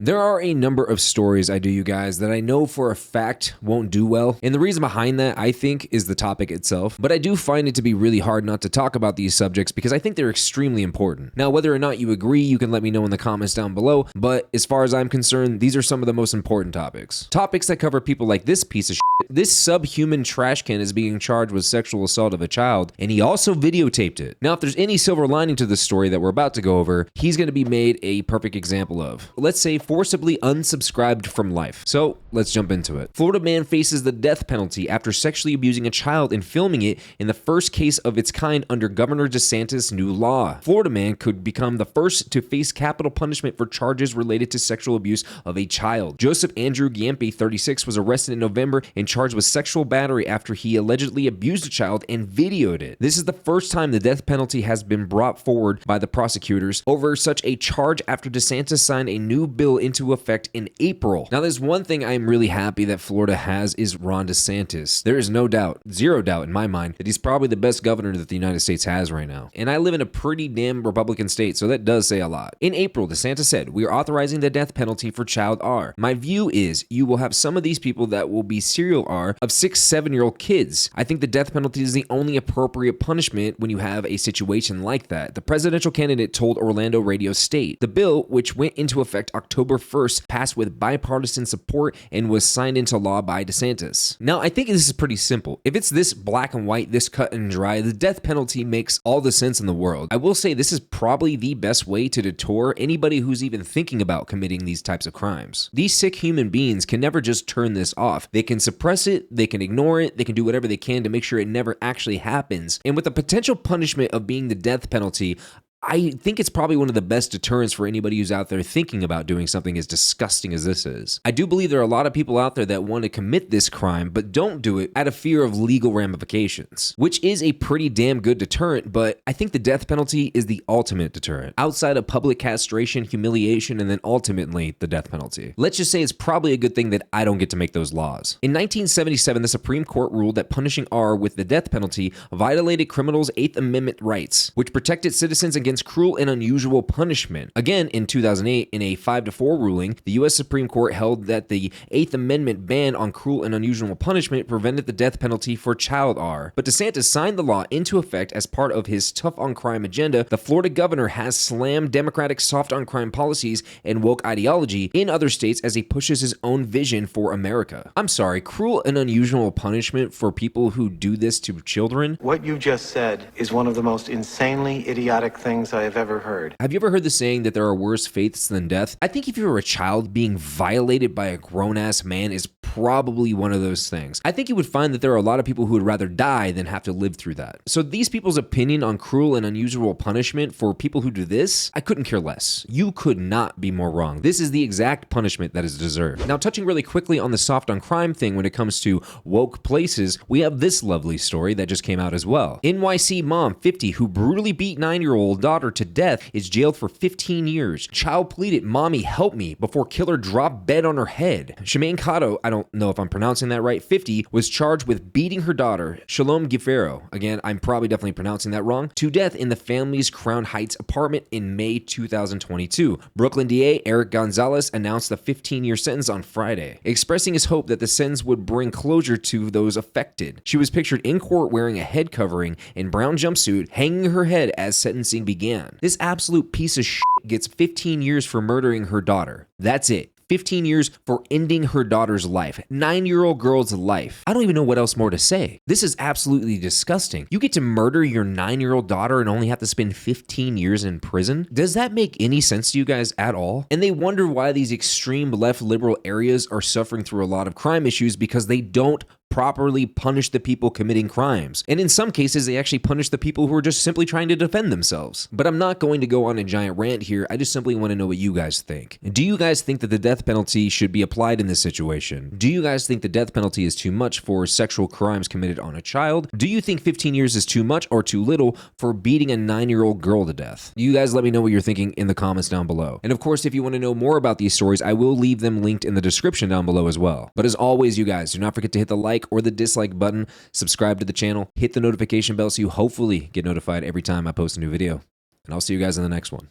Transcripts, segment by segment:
There are a number of stories I do, you guys, that I know for a fact won't do well. And the reason behind that, I think, is the topic itself. But I do find it to be really hard not to talk about these subjects because I think they're extremely important. Now, whether or not you agree, you can let me know in the comments down below. But as far as I'm concerned, these are some of the most important topics. Topics that cover people like this piece of shit. This subhuman trash can is being charged with sexual assault of a child, and he also videotaped it. Now, if there's any silver lining to this story that we're about to go over, he's going to be made a perfect example of. Let's say forcibly unsubscribed from life. So let's jump into it. Florida man faces the death penalty after sexually abusing a child and filming it in the first case of its kind under Governor DeSantis' new law. Florida man could become the first to face capital punishment for charges related to sexual abuse of a child. Joseph Andrew Giampi, 36, was arrested in November and charged with sexual battery after he allegedly abused a child and videoed it. This is the first time the death penalty has been brought forward by the prosecutors over such a charge after DeSantis signed a new bill into effect in April. Now, there's one thing I'm really happy that Florida has is Ron DeSantis. There is no doubt, zero doubt in my mind, that he's probably the best governor that the United States has right now. And I live in a pretty damn Republican state, so that does say a lot. In April, DeSantis said, "We are authorizing the death penalty for child R. My view is you will have some of these people that will be serial R of 6, 7-year-old kids. I think the death penalty is the only appropriate punishment when you have a situation like that," the presidential candidate told Orlando Radio State. The bill, which went into effect October 1st, passed with bipartisan support and was signed into law by DeSantis. Now, I think this is pretty simple. If it's this black and white, this cut and dry, the death penalty makes all the sense in the world. I will say this is probably the best way to deter anybody who's even thinking about committing these types of crimes. These sick human beings can never just turn this off. They can suppress it, they can ignore it, they can do whatever they can to make sure it never actually happens. And with the potential punishment of being the death penalty, I think it's probably one of the best deterrents for anybody who's out there thinking about doing something as disgusting as this is. I do believe there are a lot of people out there that want to commit this crime, but don't do it out of fear of legal ramifications, which is a pretty damn good deterrent, but I think the death penalty is the ultimate deterrent, outside of public castration, humiliation, and then ultimately the death penalty. Let's just say it's probably a good thing that I don't get to make those laws. In 1977, the Supreme Court ruled that punishing R with the death penalty violated criminals' 8th Amendment rights, which protected citizens against cruel and unusual punishment. Again, in 2008, in a 5-4 ruling, the U.S. Supreme Court held that the 8th Amendment ban on cruel and unusual punishment prevented the death penalty for child R. But DeSantis signed the law into effect as part of his tough on crime agenda. The Florida governor has slammed Democratic soft on crime policies and woke ideology in other states as he pushes his own vision for America. I'm sorry, cruel and unusual punishment for people who do this to children? What you just said is one of the most insanely idiotic things I have ever heard. Have you ever heard the saying that there are worse fates than death? I think if you're a child, being violated by a grown-ass man is probably one of those things. I think you would find that there are a lot of people who would rather die than have to live through that. So these people's opinion on cruel and unusual punishment for people who do this, I couldn't care less. You could not be more wrong. This is the exact punishment that is deserved. Now, touching really quickly on the soft on crime thing when it comes to woke places, we have this lovely story that just came out as well. NYC mom, 50, who brutally beat 9-year-old daughter to death is jailed for 15 years. Child pleaded, "Mommy, help me," before killer dropped bed on her head. Shemaine Cotto, I don't know if I'm pronouncing that right, 50, was charged with beating her daughter, Shalom Gifero, again, I'm probably definitely pronouncing that wrong, to death in the family's Crown Heights apartment in May 2022. Brooklyn DA Eric Gonzalez announced the 15-year sentence on Friday, expressing his hope that the sentence would bring closure to those affected. She was pictured in court wearing a head covering and brown jumpsuit, hanging her head as sentencing began. This absolute piece of shit gets 15 years for murdering her daughter. That's it. 15 years for ending her daughter's life. 9-year-old girl's life. I don't even know what else more to say. This is absolutely disgusting. You get to murder your 9-year-old daughter and only have to spend 15 years in prison? Does that make any sense to you guys at all? And they wonder why these extreme left liberal areas are suffering through a lot of crime issues because they don't properly punish the people committing crimes. And in some cases, they actually punish the people who are just simply trying to defend themselves. But I'm not going to go on a giant rant here. I just simply want to know what you guys think. Do you guys think that the death penalty should be applied in this situation? Do you guys think the death penalty is too much for sexual crimes committed on a child? Do you think 15 years is too much or too little for beating a 9-year-old girl to death? You guys let me know what you're thinking in the comments down below. And of course, if you want to know more about these stories, I will leave them linked in the description down below as well. But as always, you guys, do not forget to hit the like or the dislike button, subscribe to the channel, hit the notification bell so you hopefully get notified every time I post a new video. And I'll see you guys in the next one.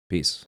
Peace.